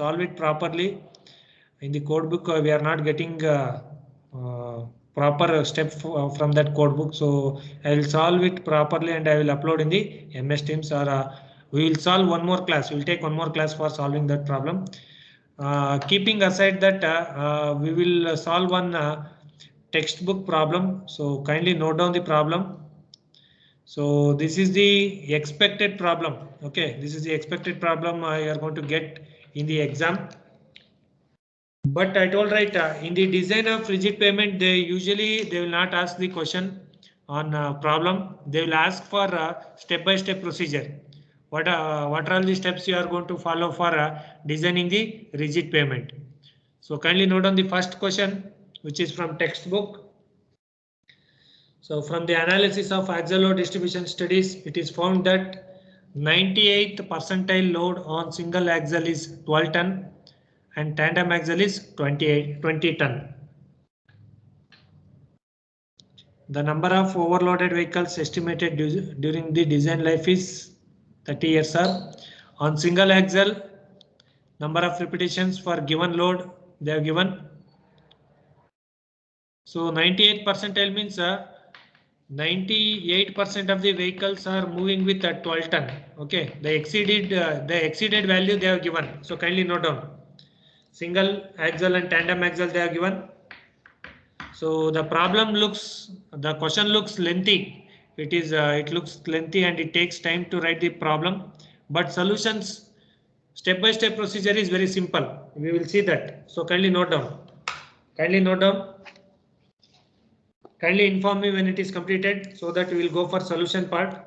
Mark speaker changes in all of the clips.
Speaker 1: solve it properly. In the code book, we are not getting proper step from that code book. So I will solve it properly and I will upload in the MS Teams, or we will solve one more class. We will take one more class for solving that problem. Keeping aside that, we will solve one textbook problem. So kindly note down the problem. So this is the expected problem. Okay, this is the expected problem you are going to get in the exam. But I told right, in the design of rigid payment, they will not ask the question on problem. They will ask for step-by-step procedure. What are all the steps you are going to follow for designing the rigid payment? So kindly note on the first question, which is from textbook. So from the analysis of axial load distribution studies, it is found that 98th percentile load on single axle is 12 ton and tandem axle is 20 ton. The number of overloaded vehicles estimated during the design life is 30 years. On single axle, number of repetitions for given load they have given. So 98 percentile means 98% of the vehicles are moving with a 12 ton. Okay, the exceeded value they have given. So kindly note down. Single axle and tandem axle they have given. So the question looks lengthy. It looks lengthy and it takes time to write the problem. But solutions, step-by-step procedure is very simple. We will see that. So kindly note down. Kindly note down. Kindly inform me when it is completed so that we will go for solution part.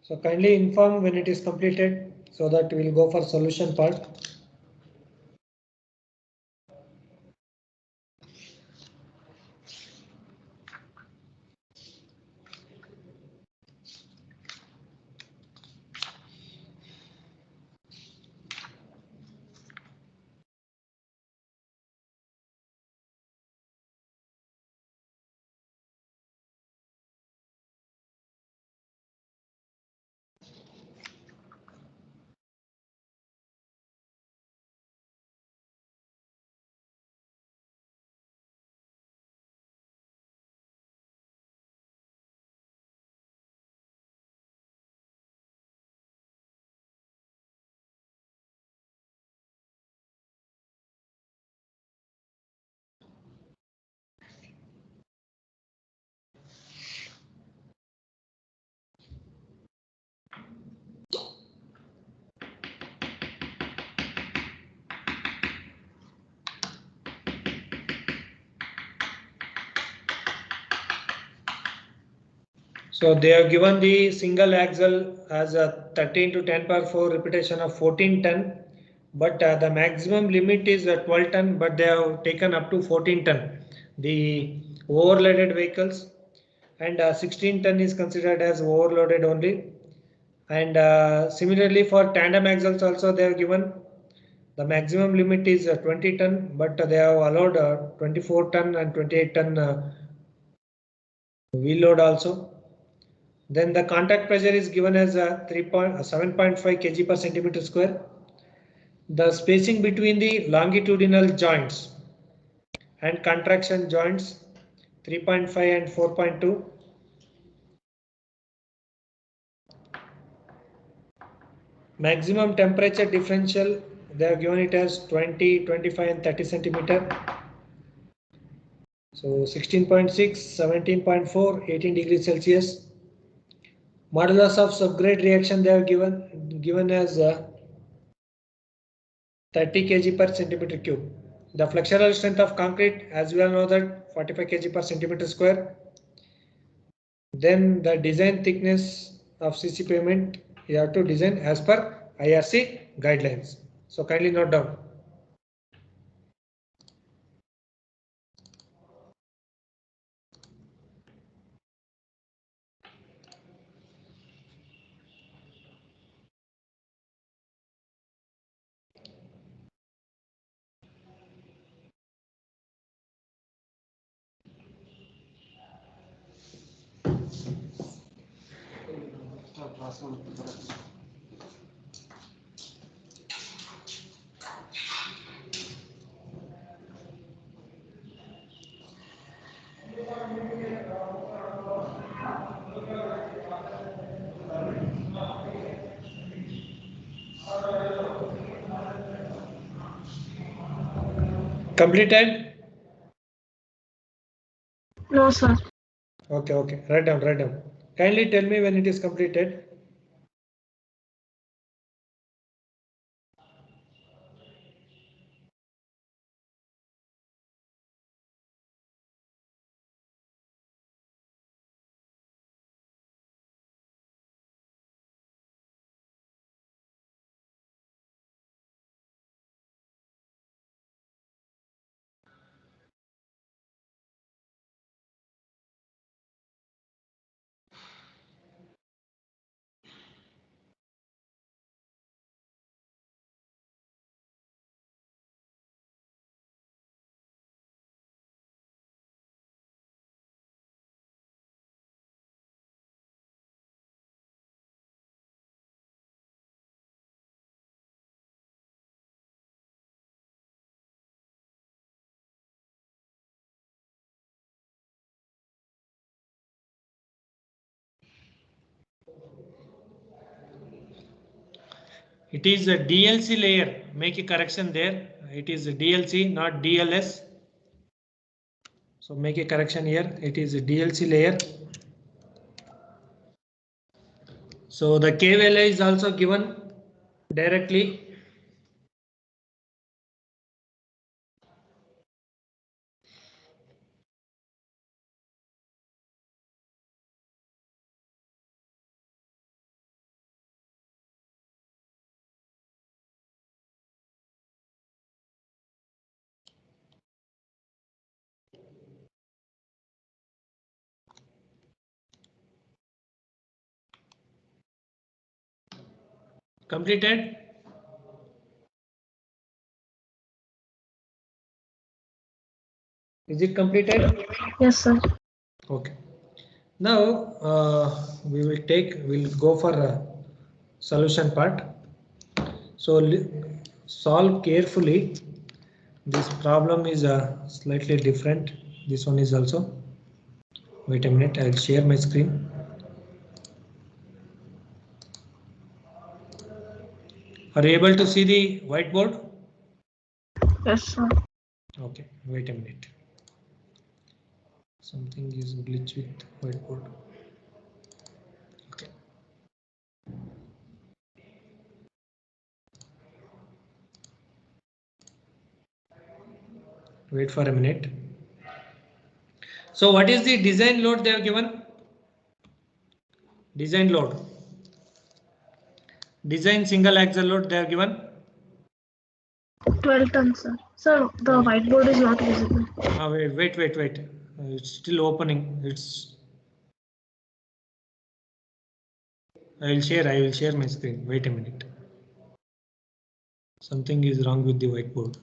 Speaker 1: So kindly inform when it is completed so that we will go for solution part. So they have given the single axle as a 13 to 10 power 4 repetition of 14 ton, but the maximum limit is 12 ton, but they have taken up to 14 ton. The overloaded vehicles, and 16 ton is considered as overloaded only. And similarly for tandem axles also they have given the maximum limit is 20 ton, but they have allowed 24 ton and 28 ton wheel load also. Then the contact pressure is given as 7.5 kg per centimeter square. The spacing between the longitudinal joints and contraction joints 3.5 and 4.2. Maximum temperature differential, they have given it as 20, 25 and 30 centimeter. So 16.6, 17.4, 18 degrees Celsius. Modulus of subgrade reaction they have given as 30 kg per centimeter cube. The flexural strength of concrete, as we all know that 45 kg per centimeter square. Then the design thickness of CC pavement, you have to design as per IRC guidelines. So kindly note down. Completed?
Speaker 2: No, sir.
Speaker 1: Okay, okay. Write down, write down. Kindly tell me when it is completed. It is a DLC layer. Make a correction there. It is a DLC, not DLS. So make a correction here. It is a DLC layer. So the K value is also given directly. Completed? Is it completed?
Speaker 2: Yes, sir.
Speaker 1: Okay. Now we'll go for a solution part. So solve carefully. This problem is slightly different. This one is also. Wait a minute, I'll share my screen. Are you able to see the whiteboard?
Speaker 2: Yes, sir.
Speaker 1: Okay, wait a minute. Something is glitch with whiteboard. Okay. Wait for a minute. So what is the design load they have given? Design load. Design single axle load they have given.
Speaker 2: 12 tons, sir. Sir, the whiteboard is not visible.
Speaker 1: Wait. It's still opening. I will share my screen. Wait a minute. Something is wrong with the whiteboard.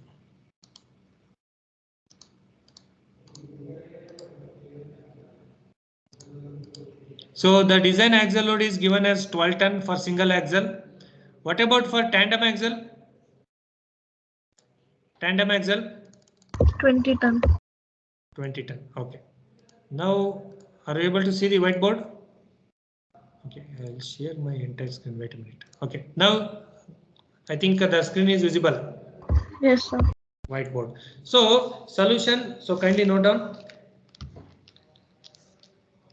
Speaker 1: So the design axle load is given as 12 ton for single axle. What about for tandem axle? Tandem axle?
Speaker 2: 20 ton.
Speaker 1: 20 ton. Okay. Now, are you able to see the whiteboard? Okay, I'll share my entire screen. Wait a minute. Okay. Now, I think the screen is visible.
Speaker 2: Yes, sir.
Speaker 1: Whiteboard. So solution. So kindly note down.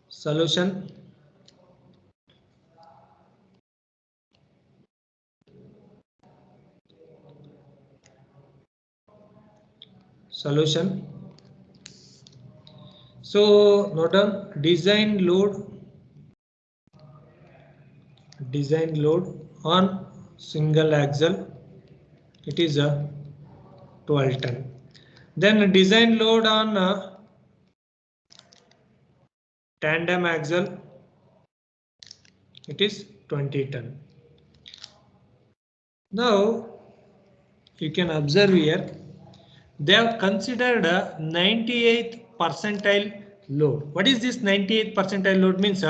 Speaker 1: Solution. Solution. So note down design load design load on single axle, it is a 12 ton. Then design load on tandem axle, it is 20 ton. Now you can observe here, they have considered a 98th percentile load. What is this 98th percentile load? Means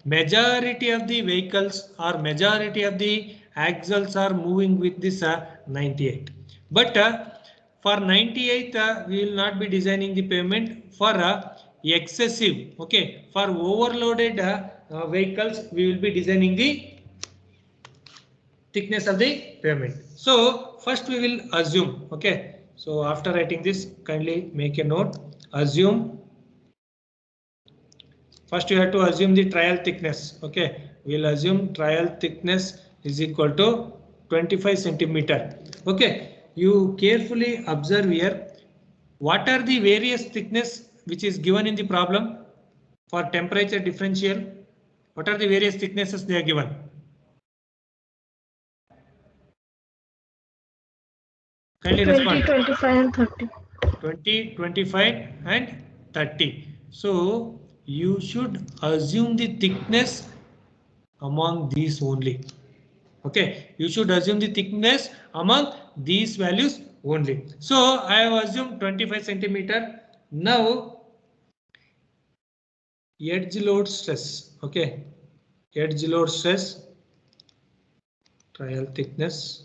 Speaker 1: majority of the vehicles or majority of the axles are moving with this 98. But for 98, we will not be designing the pavement. For excessive, okay, for overloaded vehicles, we will be designing the thickness of the pavement. So first we will assume, okay. So after writing this, kindly make a note. Assume. First you have to assume the trial thickness. Okay, we'll assume trial thickness is equal to 25 centimeter. Okay, you carefully observe here. What are the various thickness which is given in the problem for temperature differential? What are the various thicknesses they are given? Kindly
Speaker 2: 20,
Speaker 1: respond.
Speaker 2: 25 and 30.
Speaker 1: 20, 25 and 30. So you should assume the thickness among these only. Okay, you should assume the thickness among these values only. So I have assumed 25 centimeter. Now edge load stress. Okay, edge load stress, trial thickness,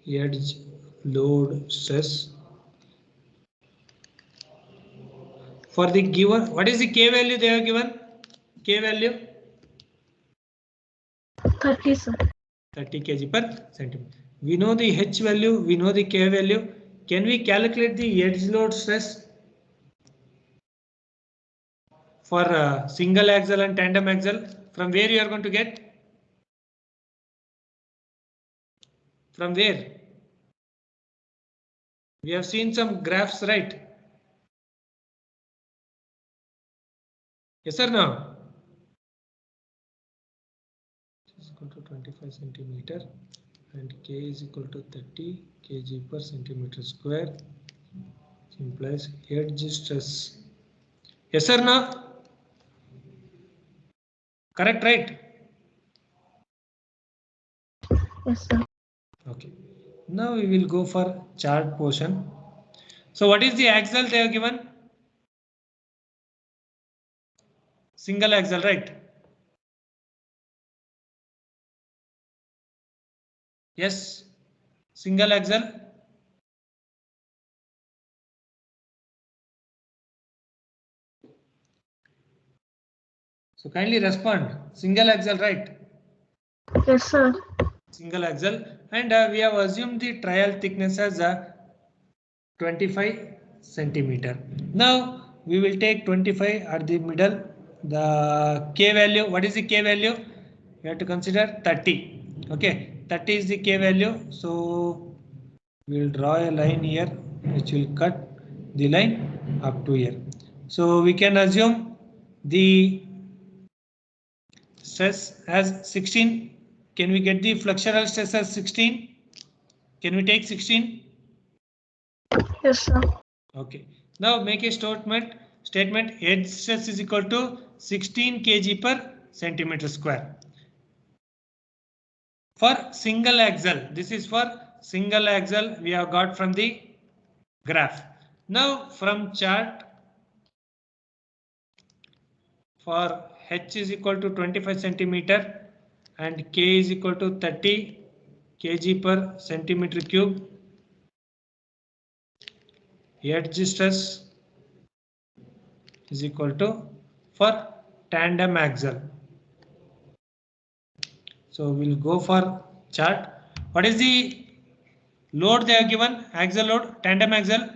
Speaker 1: edge load stress. For the given, what is the K value they have given? K value
Speaker 2: 30, sir.
Speaker 1: 30 kg per centimeter. We know the H value, we know the K value. Can we calculate the edge load stress for single axle and tandem axle? From where you are going to get? From where? We have seen some graphs, right? Yes or no? Is equal to 25 centimeter and K is equal to 30 kg per centimeter square. This implies edge stress. Yes or no? Correct, right?
Speaker 2: Yes, sir.
Speaker 1: Okay. Now we will go for chart portion. So what is the axle they have given? Single axle, right? Yes. Single axle. So kindly respond. Single axle, right?
Speaker 2: Yes, sir.
Speaker 1: Single axle. And we have assumed the trial thickness as 25 centimeter. Now we will take 25 at the middle. The K value, what is the K value? You have to consider 30. Okay, 30 is the K value. So we will draw a line here which will cut the line up to here. So we can assume the stress as 16. Can we get the flexural stress as 16? Can we take 16?
Speaker 2: Yes, sir.
Speaker 1: Okay. Now make a statement. Edge stress is equal to 16 kg per centimeter square. For single axle, this is for single axle we have got from the graph. Now from chart, for H is equal to 25 centimeter and K is equal to 30 kg per centimeter cube. Edge stress is equal to for tandem axle. So we'll go for chart. What is the load they are given? Axle load, tandem axle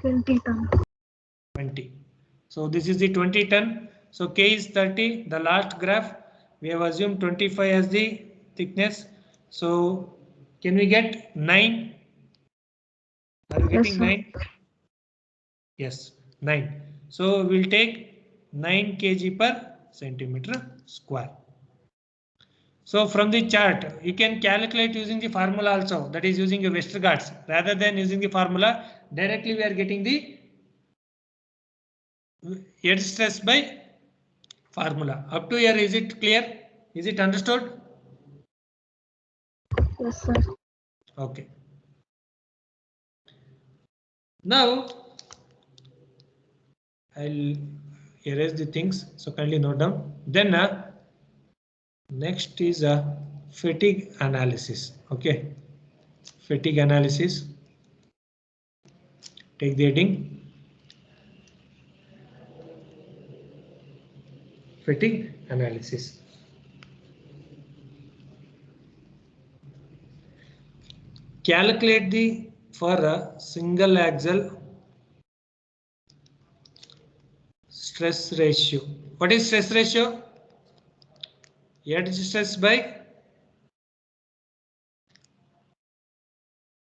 Speaker 2: 20 ton.
Speaker 1: 20. So this is the 20 ton. So K is 30. The last graph we have assumed 25 as the thickness. So can we get 9? Are you getting
Speaker 2: Yes,
Speaker 1: 9? Yes, 9. So we'll take 9 kg per centimeter square. So from the chart, you can calculate using the formula also, that is using a Westergaard's. Rather than using the formula, directly we are getting the yield stress by formula. Up to here, is it clear? Is it understood?
Speaker 2: Yes, sir.
Speaker 1: Okay. Now, I'll erase the things, so kindly note down. Then next is a fatigue analysis. Okay, fatigue analysis. Take the heading. Fatigue analysis. Calculate the for a single axle stress ratio. What is stress ratio? Yield stress by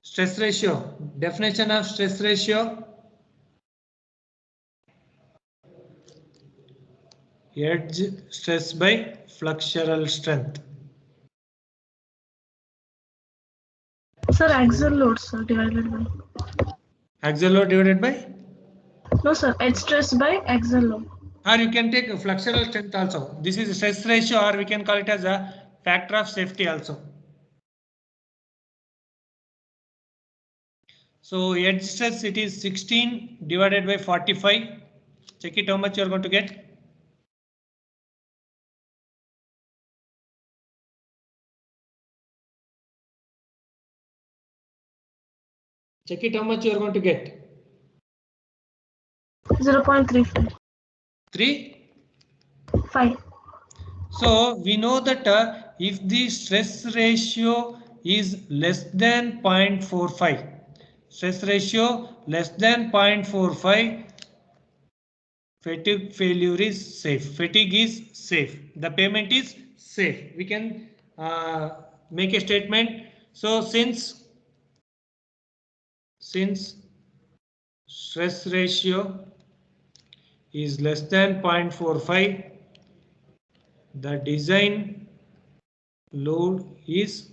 Speaker 1: stress ratio. Definition of stress ratio. Edge stress by flexural strength.
Speaker 2: Sir, axial load, sir, divided by.
Speaker 1: Axial load divided by?
Speaker 2: No, sir, edge stress by axial load.
Speaker 1: Or you can take a flexural strength also. This is stress ratio, or we can call it as a factor of safety also. So edge stress, it is 16 divided by 45. Check it how much you are going to get. Check it how much you are going to get.
Speaker 2: 0.35.
Speaker 1: 3?
Speaker 2: 5.
Speaker 1: So we know that if the stress ratio is less than 0.45, stress ratio less than 0.45, fatigue failure is safe. Fatigue is safe. The payment is safe. We can make a statement. So since stress ratio is less than 0.45, the design load is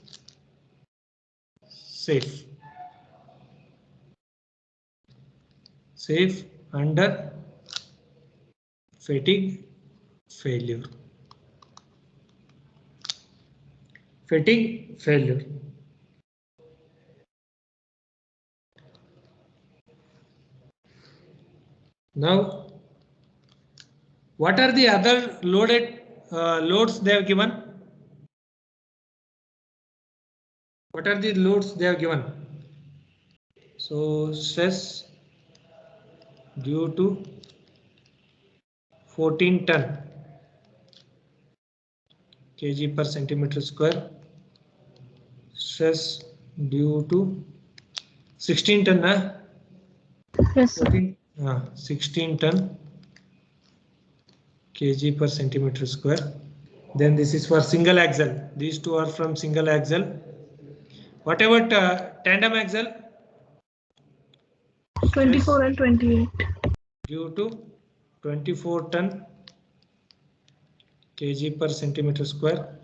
Speaker 1: safe. Safe under fatigue failure. Fatigue failure. Now, what are the other loaded loads they have given? What are the loads they have given? So stress due to 14 ton kg per centimeter square. Stress due to 16 ton.
Speaker 2: Yes, sir.
Speaker 1: 16 ton kg per centimeter square. Then this is for single axle. These two are from single axle. What about tandem axle?
Speaker 2: 24 and 28.
Speaker 1: Due to 24 ton kg per centimeter square.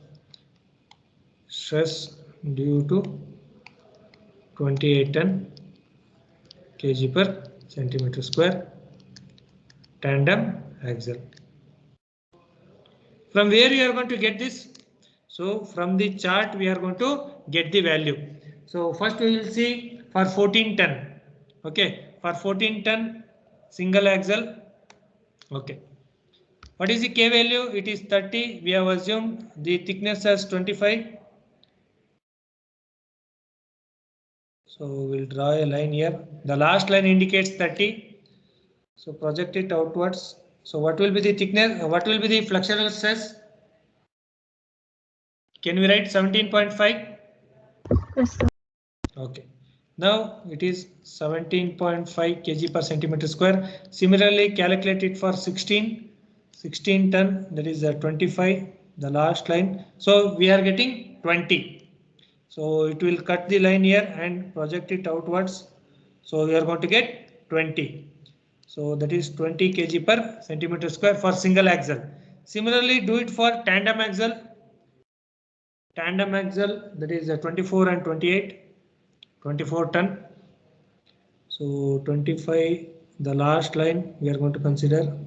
Speaker 1: Stress due to 28 ton kg per centimeter square. Tandem axle. From where you are going to get this? So from the chart we are going to get the value. So first we will see for 14 ton. Okay, for 14 ton single axle. Okay. What is the K value? It is 30. We have assumed the thickness as 25. So we'll draw a line here. The last line indicates 30. So project it outwards. So what will be the thickness? What will be the flexural stress? Can we write 17.5?
Speaker 2: Yes, sir.
Speaker 1: Okay. Now it is 17.5 kg per centimeter square. Similarly, calculate it for 16 ton, that is 25, the last line. So we are getting 20. So it will cut the line here and project it outwards. So we are going to get 20. So that is 20 kg per centimeter square for single axle. Similarly, do it for tandem axle. Tandem axle, that is 24 and 28, 24 ton. So 25, the last line we are going to consider.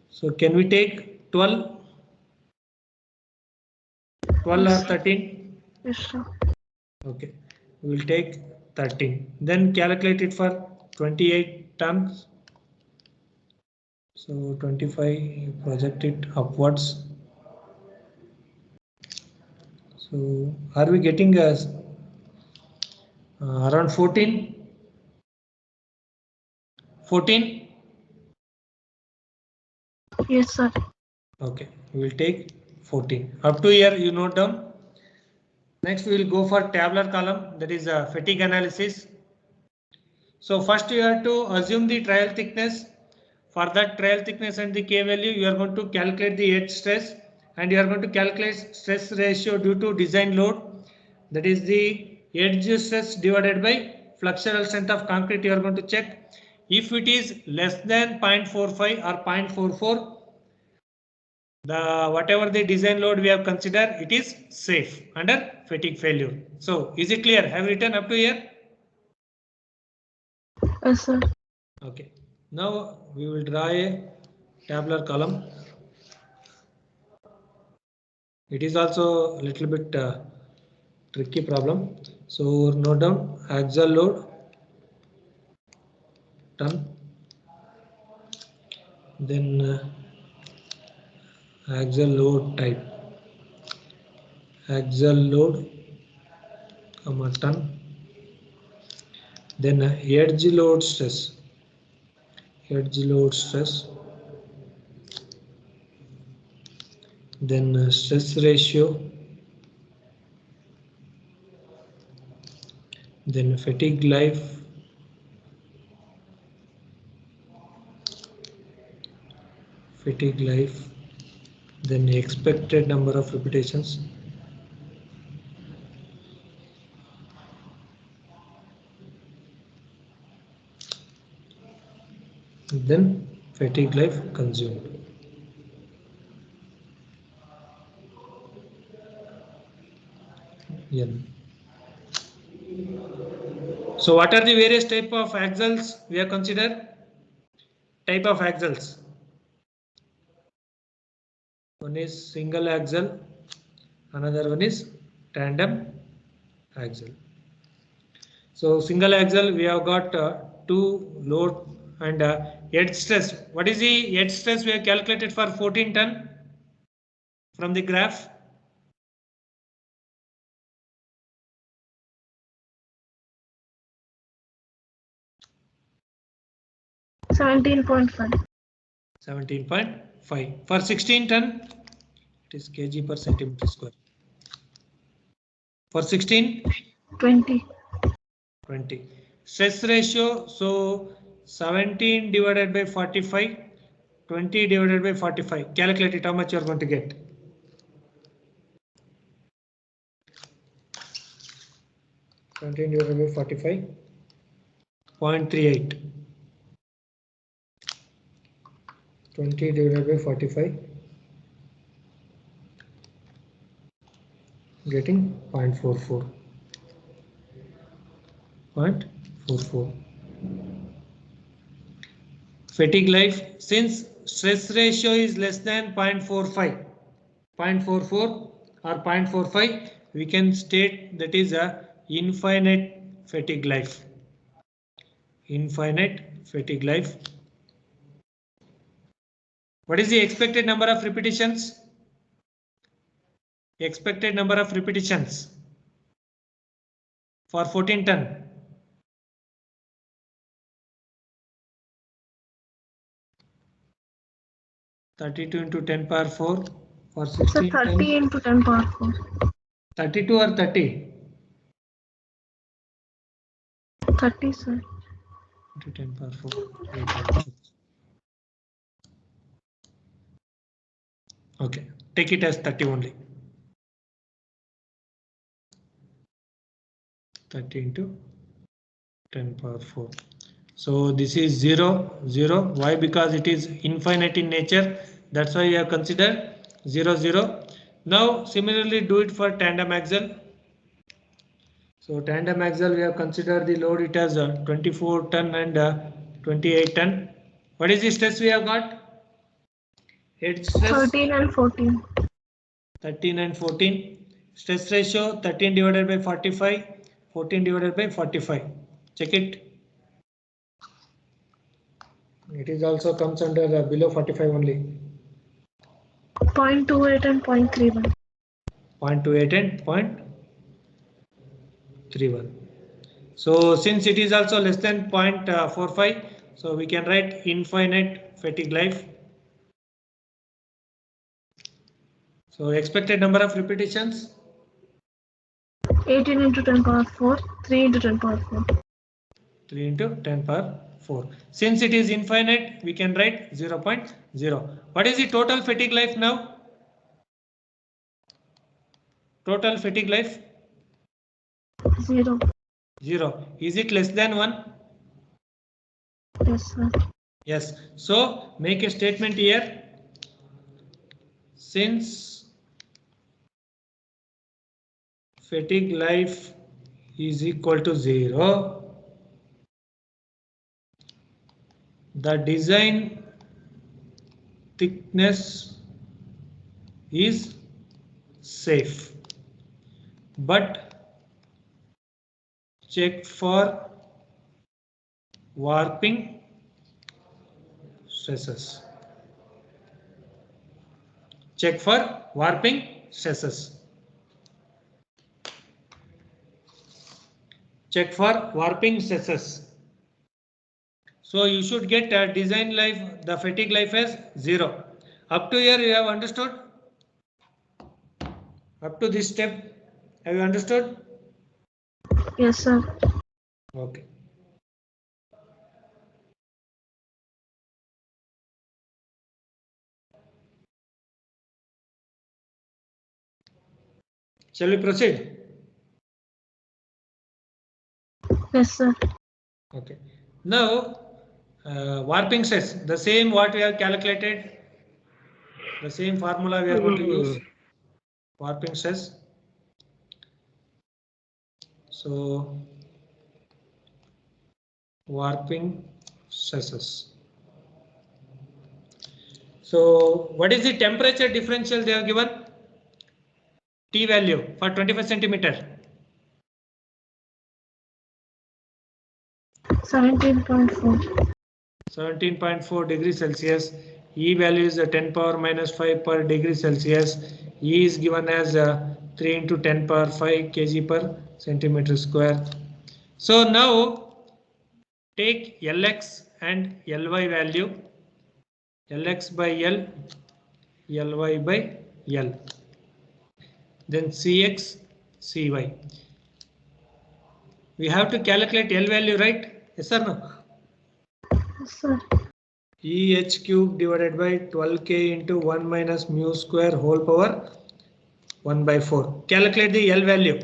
Speaker 1: So can we take 12? 12
Speaker 2: Yes,
Speaker 1: or 13?
Speaker 2: Yes, sir.
Speaker 1: Okay, we will take 13. Then calculate it for 28 tons. So 25, project it upwards. So are we getting around 14? 14?
Speaker 2: Yes, sir.
Speaker 1: Okay, we will take 14. Up to here you note down. Next we will go for tabular column, that is fatigue analysis. So first you have to assume the trial thickness. For that trial thickness and the K value, you are going to calculate the edge stress and you are going to calculate stress ratio due to design load. That is the edge stress divided by flexural strength of concrete. You are going to check if it is less than 0.45 or 0.44. The whatever the design load we have considered, it is safe under fatigue failure. So is it clear? Have written up to here?
Speaker 2: Yes, sir.
Speaker 1: Okay. Now we will draw a tabular column. It is also a little bit tricky problem. So note down axial load ton, then axial load type, axial load, ton, then edge load stress, edge load stress, then stress ratio, then fatigue life, then expected number of repetitions, then fatigue life consumed. N. So what are the various type of axles we have considered? Type of axles. One is single axle, another one is tandem axle. So single axle we have got two load and edge stress. What is the edge stress we have calculated for 14 ton from the graph?
Speaker 2: $17.5.
Speaker 1: 17.5. For 16 ton, it is kg per centimeter square. For 16,
Speaker 2: 20.
Speaker 1: 20. Stress ratio, so 17 divided by 45, 20 divided by 45. Calculate it, how much you are going to get. Divided by 45, 0.38. 20 divided by 45, getting 0.44. 0.44. Fatigue life, since stress ratio is less than 0.45, 0.44 or 0.45, we can state that is a infinite fatigue life. Infinite fatigue life. What is the expected number of repetitions? Expected number of repetitions for 14 ton. (32 into 10 power 4) for 16
Speaker 2: So 30 into 10 power 4.
Speaker 1: 32 or 30?
Speaker 2: 30, sir.
Speaker 1: Into 10 power 4. Wait, I'll check. Okay, take it as 30 only. 30 into 10 power 4. So this is 0, 0. Why? Because it is infinite in nature. That's why we have considered 0, 0. Now similarly do it for tandem axle. So tandem axle we have considered the load it as 24 ton and 28 ton. What is the stress we have got? Head stress
Speaker 2: 13 and 14.
Speaker 1: 13 and 14. Stress ratio 13 divided by 45, 14 divided by 45. Check it. It is also comes under below 45 only.
Speaker 2: 0.28 and 0.31.
Speaker 1: 0.28 and 0.31. So since it is also less than 0.45, so we can write infinite fatigue life. So expected number of repetitions
Speaker 2: 18 into 10 power 4, 3 into 10 power 4.
Speaker 1: 3 into 10 power 4. Since it is infinite, we can write 0.0. What is the total fatigue life now? Total fatigue life
Speaker 2: 0.
Speaker 1: 0. Is it less than 1?
Speaker 2: Yes, sir.
Speaker 1: Yes. So make a statement here. Since fatigue life is equal to 0, the design thickness is safe, but check for warping stresses. Check for warping stresses. Check for warping stresses. So you should get design life, the fatigue life as 0. Up to here you have understood? Up to this step, have you understood?
Speaker 2: Yes, sir.
Speaker 1: Okay. Shall we proceed?
Speaker 2: Yes, sir.
Speaker 1: Okay. Now, warping stress, the same what we have calculated, the same formula we are going to use. Warping stress. So, warping stresses. So, what is the temperature differential they have given? T value for 25 centimeter.
Speaker 2: 17.4.
Speaker 1: 17.4 degrees Celsius. E value is 10 power minus 5 per degree Celsius. E is given as 3 into 10 power 5 kg per centimeter square. So now take Lx and Ly value. Lx by L, Ly by L. Then Cx, Cy. We have to calculate L value, right? Yes or no?
Speaker 2: Yes, sir.
Speaker 1: EH cube divided by 12k into 1 minus mu square whole power 1 by 4. Calculate the L value.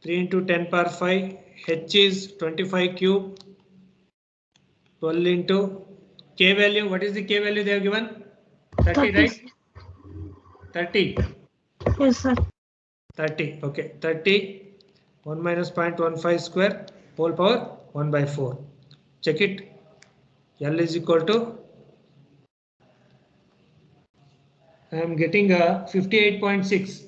Speaker 1: 3 into 10 power 5. H is 25 cube. 12 into K value. What is the K value they have given? 30, right? 30.
Speaker 2: Yes, sir.
Speaker 1: 30. Okay. 30. 1 minus 0.15 square whole power 1 by 4. Check it. L is equal to, I am getting a 58.6.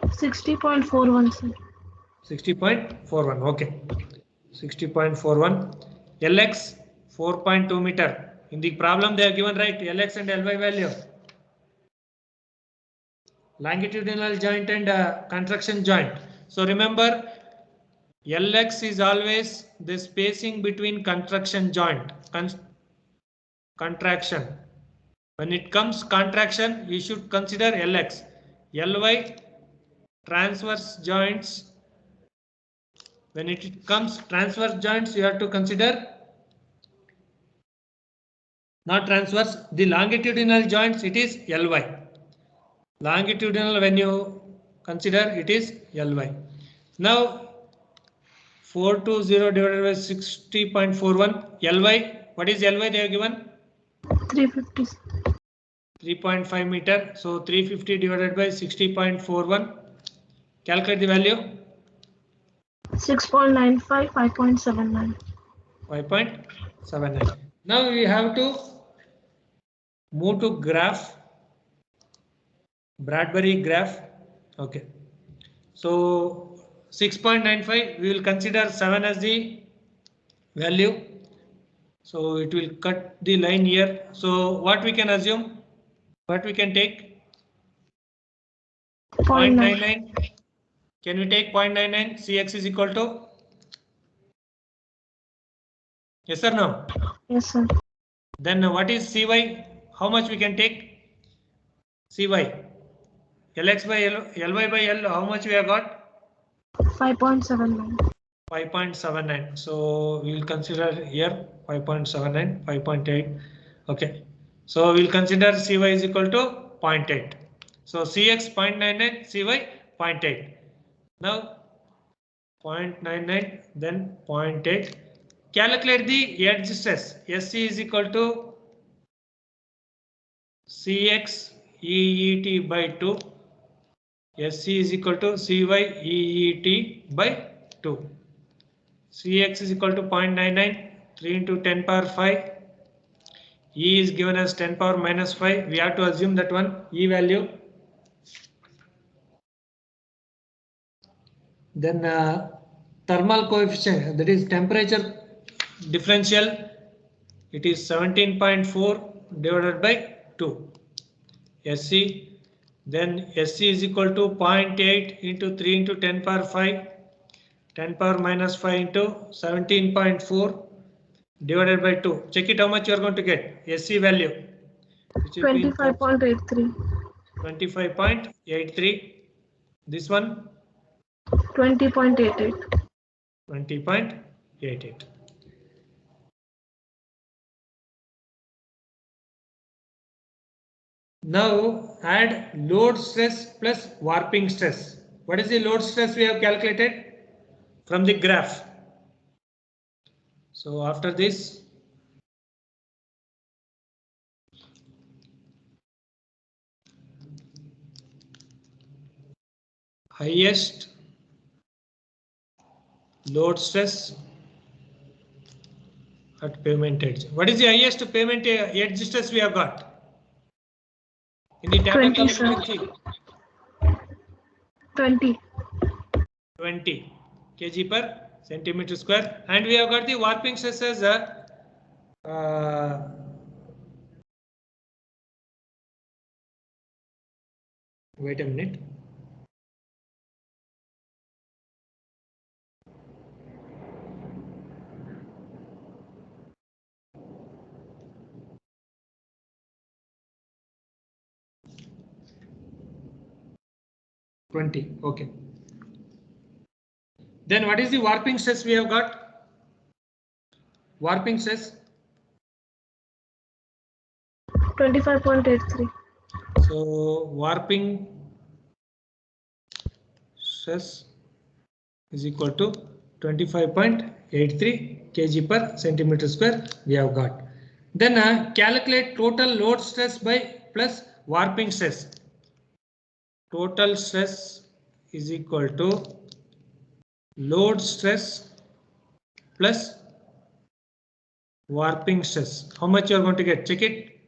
Speaker 2: 60.41, sir.
Speaker 1: 60.41. Okay. 60.41. Lx 4.2 meter. In the problem they are given, right, Lx and Ly value. Longitudinal joint and contraction joint. So remember, Lx is always the spacing between contraction joint. Contraction. When it comes contraction, you should consider Lx. Ly transverse joints. When it comes transverse joints, you have to consider not transverse. The longitudinal joints, it is Ly. Longitudinal, when you consider, it is Ly. Now 420 divided by 60.41 Ly. What is Ly they have given?
Speaker 2: 350.
Speaker 1: 3.5 meter. So 350 divided by 60.41. Calculate the value.
Speaker 2: 6.95, 5.79.
Speaker 1: 5.79. Now we have to move to graph. Bradbury graph. Okay. So 6.95 we will consider 7 as the value. So it will cut the line here. So what we can assume? What we can take? 0.99. Can we take 0.99? Cx is equal to? Yes or no?
Speaker 2: Yes, sir.
Speaker 1: Then what is Cy? How much we can take? Cy. Lx by L, Ly by L, how much we have got?
Speaker 2: 5.79.
Speaker 1: 5.79. So we will consider here 5.79, 5.8. Okay. So we will consider Cy is equal to 0.8. So Cx 0.99, Cy 0.8. Now 0.99, then 0.8. Calculate the edge stress. Sc is equal to Cx EET by 2. Sc is equal to Cy EET by 2. Cx is equal to 0.99, 3 into 10 power 5. E is given as 10 power minus 5. We have to assume that one E value. Then thermal coefficient, that is temperature differential, it is 17.4 divided by 2. Sc. Then Sc is equal to 0.8 into 3 into 10 power 5. 10 power minus 5 into 17.4 divided by 2. Check it how much you are going to get. Sc value.
Speaker 2: 25.83.
Speaker 1: 25.83. This one
Speaker 2: 20.88.
Speaker 1: 20.88. Now add load stress plus warping stress. What is the load stress we have calculated from the graph? So after this, highest load stress at pavement edge. What is the highest pavement edge stress we have got? In the table
Speaker 2: 20, sir. 20.
Speaker 1: 20 kg per centimeter square, and we have got the warping stress as wait a minute. Okay. Then what is the warping stress we have got? Warping stress
Speaker 2: 25.83.
Speaker 1: So warping stress is equal to 25.83 kg per centimeter square we have got. Then calculate total load stress by plus warping stress. Total stress is equal to load stress plus warping stress. How much you are going to get? Check it.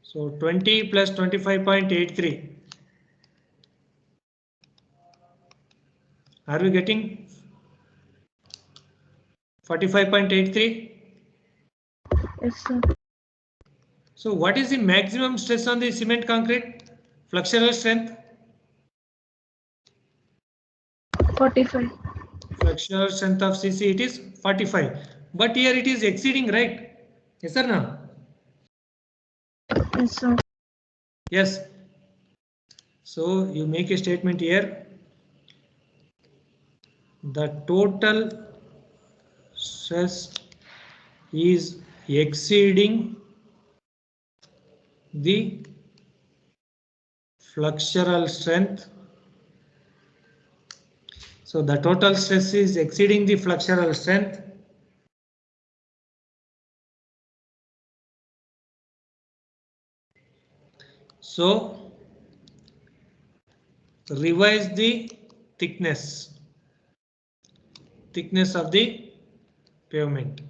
Speaker 1: So 20 plus 25.83. Are we getting 45.83?
Speaker 2: Yes, sir.
Speaker 1: So what is the maximum stress on the cement concrete? Flexural strength?
Speaker 2: 45.
Speaker 1: Flexural strength of CC, it is 45. But here it is exceeding, right? Yes or no?
Speaker 2: Yes, sir.
Speaker 1: Yes. So you make a statement here. The total stress is exceeding the flexural strength So the total stress is exceeding the flexural strength. So revise the thickness of the pavement.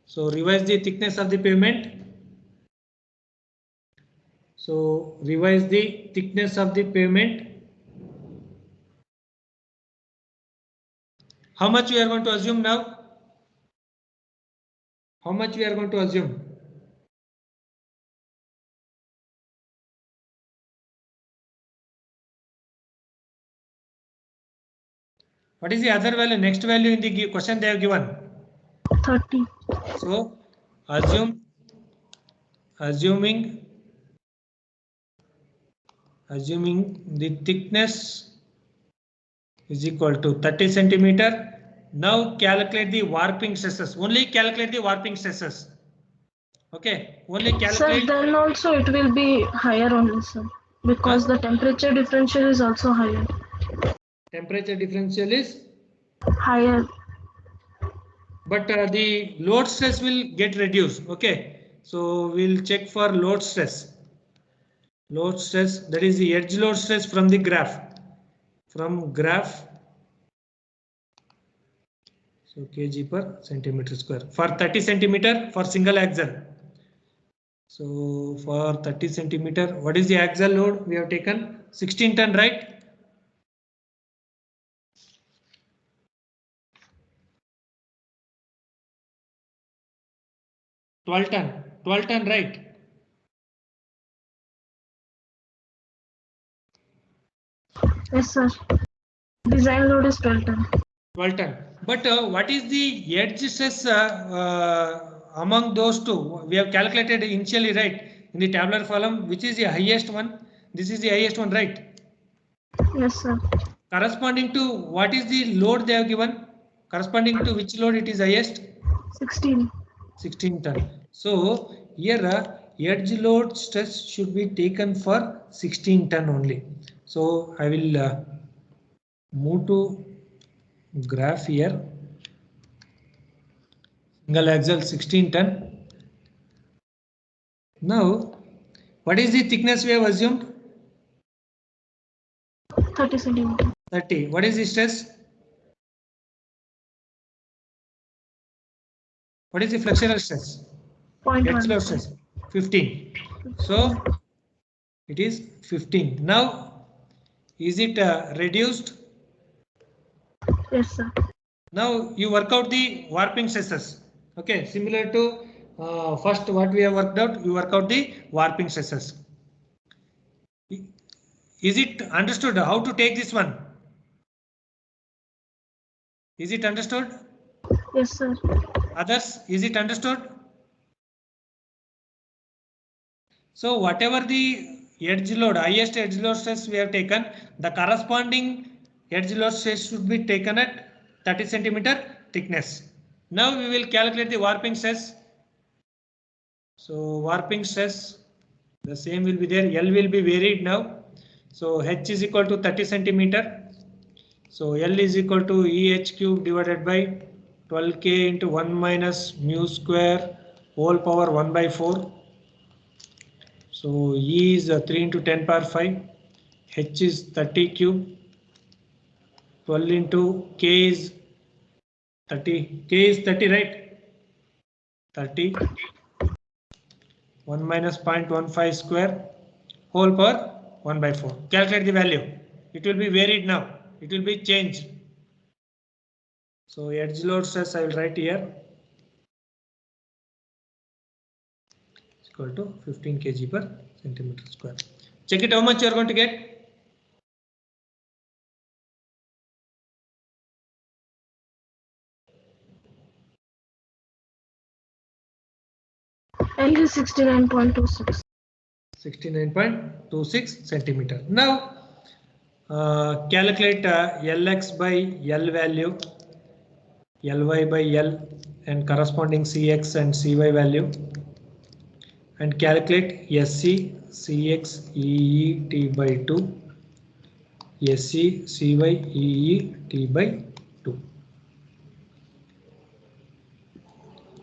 Speaker 1: So revise the thickness of the pavement. So revise the thickness of the pavement. How much we are going to assume now? How much we are going to assume? What is the other value? Next value in the question they have given?
Speaker 2: 30.
Speaker 1: So assuming the thickness is equal to 30 centimeter. Now calculate the warping stresses. Only calculate the warping stresses. Okay, only calculate.
Speaker 2: Sir, then also it will be higher only, sir, because the temperature differential is also higher.
Speaker 1: Temperature differential is
Speaker 2: higher.
Speaker 1: But the load stress will get reduced. Okay, so we'll check for load stress. Load stress, that is the edge load stress from the graph. From graph. So kg per centimeter square for 30 centimeter for single axle. So for 30 centimeter, what is the axial load we have taken? 16 ton, right? $12 ton, right?
Speaker 2: Yes, sir. Design load is 12 ton.
Speaker 1: 12 ton. But what is the edge stress among those two? We have calculated initially, right? In the tabular column, which is the highest one? This is the highest one, right?
Speaker 2: Yes, sir.
Speaker 1: Corresponding to what is the load they have given? Corresponding to which load it is highest?
Speaker 2: 16.
Speaker 1: 16 ton. So here edge load stress should be taken for 16 ton only. So I will move to graph here. Single axle 16 ton. Now, what is the thickness we have assumed?
Speaker 2: 30 centimeter.
Speaker 1: 30. What is the stress? What is the flexural stress?
Speaker 2: 0.1.
Speaker 1: Stress 15. So it is 15. Now, is it reduced?
Speaker 2: Yes, sir.
Speaker 1: Now you work out the warping stresses. Okay, similar to first what we have worked out, you work out the warping stresses. Is it understood how to take this one? Is it understood?
Speaker 2: Yes, sir.
Speaker 1: Others, is it understood? So whatever the edge load, highest edge load stress we have taken, the corresponding edge load stress should be taken at 30 centimeter thickness. Now we will calculate the warping stress. So warping stress, the same will be there. L will be varied now. So H is equal to 30 centimeter. So L is equal to EH cube divided by 12K into 1 minus mu square whole power 1 by 4. So E is 3 into 10 power 5. H is 30 cube. 12 into K is 30. K is 30, right? 30. 1 minus 0.15 square whole power 1 by 4. Calculate the value. It will be varied now. It will be changed. So edge load stress I will write here. It's equal to 15 kg per centimeter square. Check it how much you are going to get.
Speaker 2: L is 69.26.
Speaker 1: 69.26 centimeter. Now calculate Lx by L value, Ly by L and corresponding Cx and Cy value, and calculate Sc, Cx, Eet by 2 SC CY EE T by 2.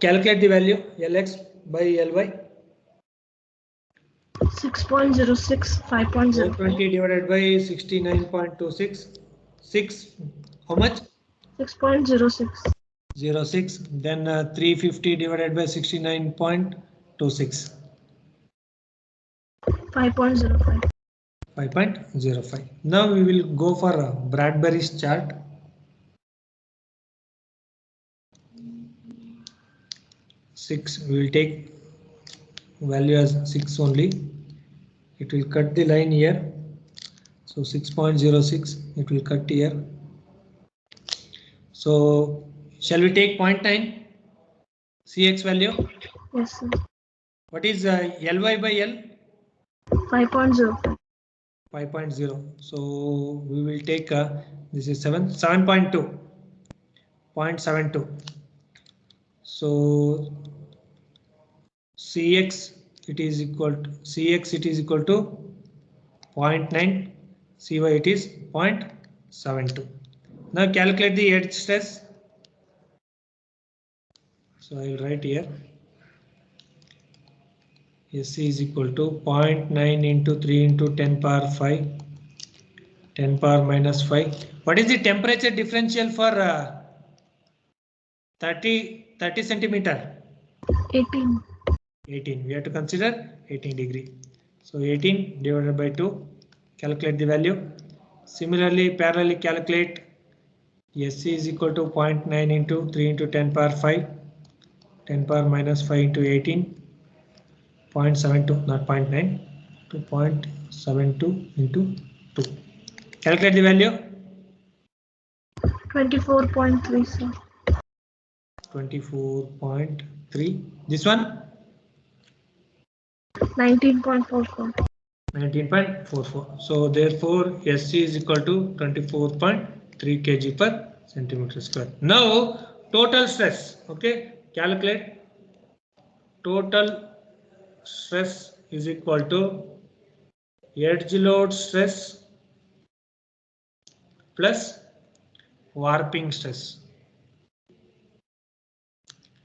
Speaker 1: Calculate the value LX by LY.
Speaker 2: 6.06, 5.05.
Speaker 1: 420 divided by 69.26. 6. How much?
Speaker 2: 6.06.
Speaker 1: 06. Then 350 divided by 69.26.
Speaker 2: 5.05.
Speaker 1: 5.05. Now we will go for Bradbury's chart. Six. We will take value as 6 only. It will cut the line here. So 6.06. It will cut here. So shall we take 0.9 CX value?
Speaker 2: Yes, sir.
Speaker 1: What is LY by L?
Speaker 2: 5.05.
Speaker 1: 5.0. So we will take this is 7.2. 0.72. So CX it is equal to 0.9. CY it is 0.72. Now calculate the edge stress. So I will write here. SC is equal to 0.9 into 3 into 10 power 5, 10 power minus 5. What is the temperature differential for 30 centimeter?
Speaker 2: 18.
Speaker 1: 18. We have to consider 18 degree. So 18 divided by 2. Calculate the value. Similarly, parallelly calculate SC is equal to 0.9 into 3 into 10 power 5, 10 power minus 5 into 18. 0.72, not 0.9, to 0.72 into 2. Calculate the value.
Speaker 2: 24.3, sir.
Speaker 1: 24.3. This one?
Speaker 2: 19.44.
Speaker 1: 19.44. So therefore SC is equal to 24.3 kg per centimeter square. Now total stress. Okay, calculate. Total stress is equal to edge load stress plus warping stress.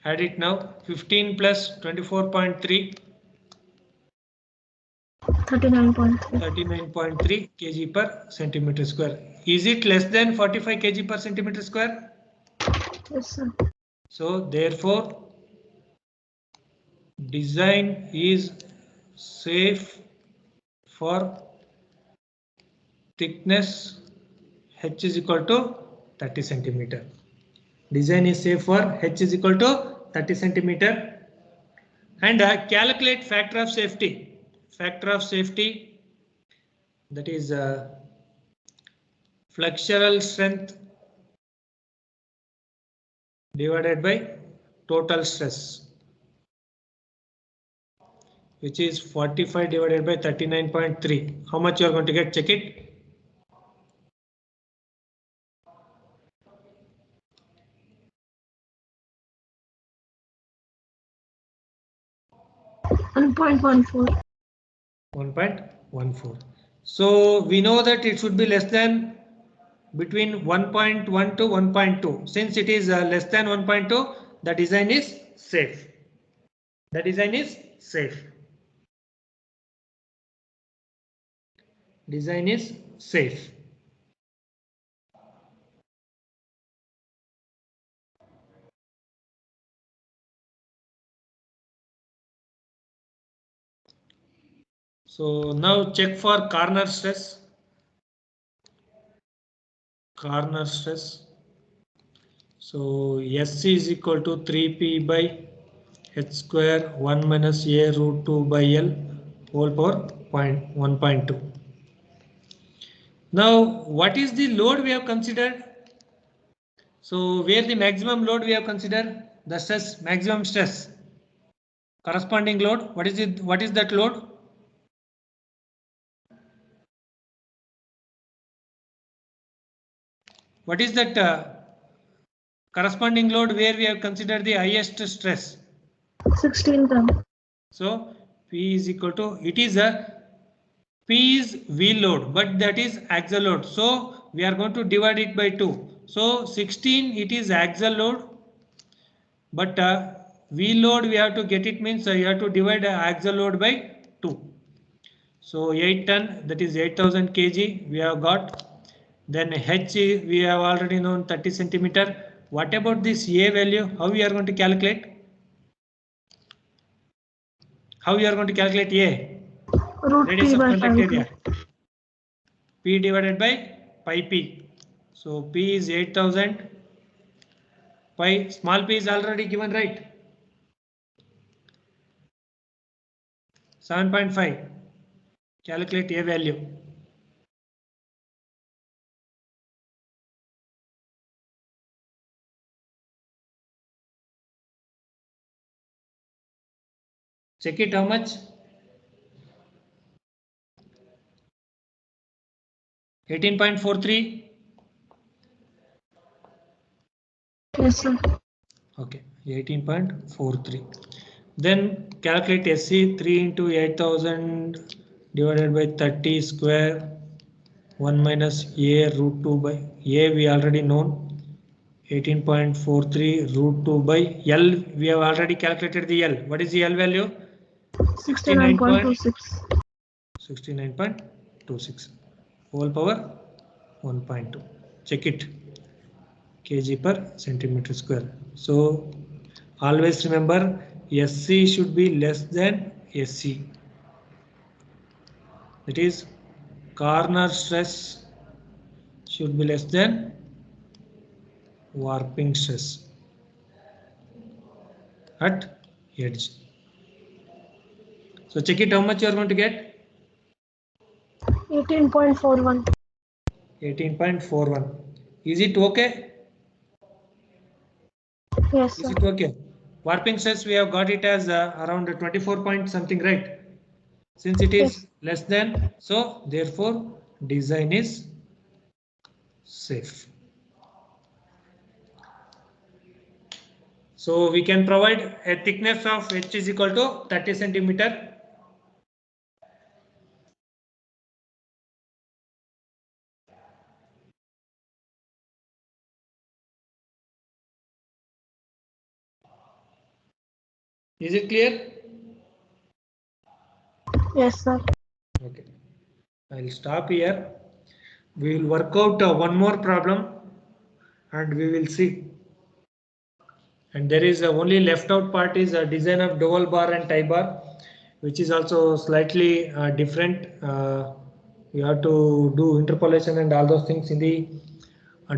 Speaker 1: Add it now. 15 plus 24.3. 39.3 kg per centimeter square. Is it less than 45 kg per centimeter square?
Speaker 2: Yes, sir.
Speaker 1: So therefore design is safe for thickness H is equal to 30 centimeter. Design is safe for H is equal to 30 centimeter. And calculate factor of safety. Factor of safety, that is flexural strength divided by total stress, which is 45 divided by 39.3. How much you are going to get? Check it.
Speaker 2: 1.14.
Speaker 1: 1.14. So we know that it should be less than between 1.1 to 1.2. Since it is less than 1.2, the design is safe. The design is safe. Design is safe. So now check for corner stress. Corner stress. So SC is equal to 3P by H square 1 minus A root 2 by L whole power 1.2. Now what is the load we have considered? So where the maximum load we have considered? The stress, maximum stress. Corresponding load. What is it? What is that load? What is that corresponding load where we have considered the highest stress?
Speaker 2: 16 ton.
Speaker 1: So P is equal to, it is a P is wheel load, but that is axle load. So we are going to divide it by 2. So 16 it is axle load, but wheel load we have to get it means you have to divide axle load by 2. So 8 ton, that is 8000 kg we have got. Then H we have already known 30 centimeter. What about this A value? How we are going to calculate? How we are going to calculate A?
Speaker 2: Root
Speaker 1: Radius
Speaker 2: P
Speaker 1: of
Speaker 2: by
Speaker 1: contact
Speaker 2: 5P.
Speaker 1: area. P divided by pi P. So P is 8000. Pi, small p is already given, right? 7.5. Calculate A value. Check it, how much? 18.43.
Speaker 2: Yes, sir.
Speaker 1: Okay, 18.43. Then calculate SC 3 into 8000 divided by 30 square 1 minus A root 2 by A we already known 18.43 root 2 by L we have already calculated the L. What is the L value?
Speaker 2: 69.26.
Speaker 1: 69.26 whole power 1.2. Check it. Kg per centimeter square. So always remember SC should be less than SC. That is corner stress should be less than warping stress at edge. So check it how much you are going to get.
Speaker 2: 18.41.
Speaker 1: 18.41. Is it okay?
Speaker 2: Yes,
Speaker 1: Is
Speaker 2: sir.
Speaker 1: it okay? Warping stress we have got it as around 24 point something, right? Since it is
Speaker 2: Yes.
Speaker 1: less than, so therefore design is safe. So we can provide a thickness of H is equal to 30 centimeter. Is it clear?
Speaker 2: Yes, sir.
Speaker 1: Okay. I'll stop here. We will work out one more problem and we will see. And there is only left out part is a design of dowel bar and tie bar, which is also slightly different. You have to do interpolation and all those things in the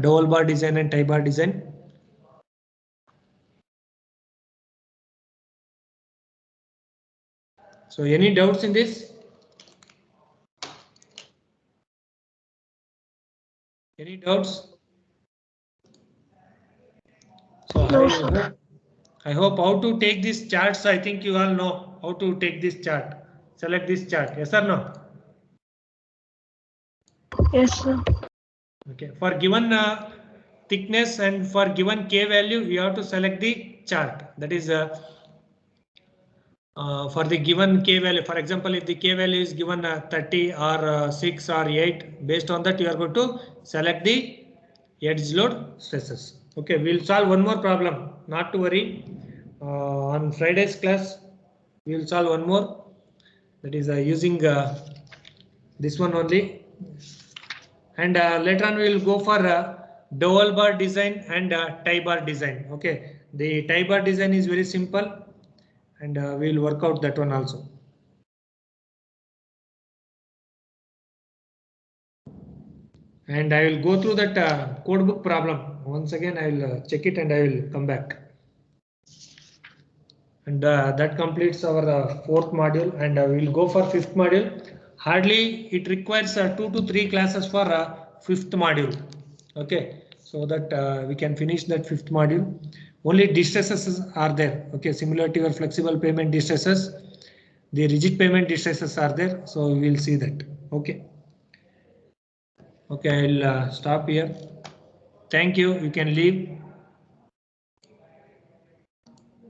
Speaker 1: dowel bar design and tie bar design. So any doubts in this? Any doubts? So
Speaker 2: No, sir.
Speaker 1: I hope how to take these charts. I think you all know how to take this chart. Select this chart. Yes or no?
Speaker 2: Yes, sir.
Speaker 1: Okay. For given thickness and for given K value, you have to select the chart. That is for the given K value. For example, if the K value is given 30 or 6 or 8, based on that you are going to select the edge load stresses. Okay, we'll solve one more problem. Not to worry. On Friday's class, we will solve one more. That is using this one only. And later on we will go for dowel bar design and tie bar design. Okay, the tie bar design is very simple and we will work out that one also. And I will go through that code book problem once again. I will check it and I will come back. And that completes our fourth module, and we will go for fifth module. Hardly it requires 2 to 3 classes for fifth module. Okay, so that we can finish that fifth module. Only distresses are there. Okay, similar to your flexible payment distresses, the rigid payment distresses are there. So we will see that. Okay. Okay, I'll stop here. Thank you. You can leave.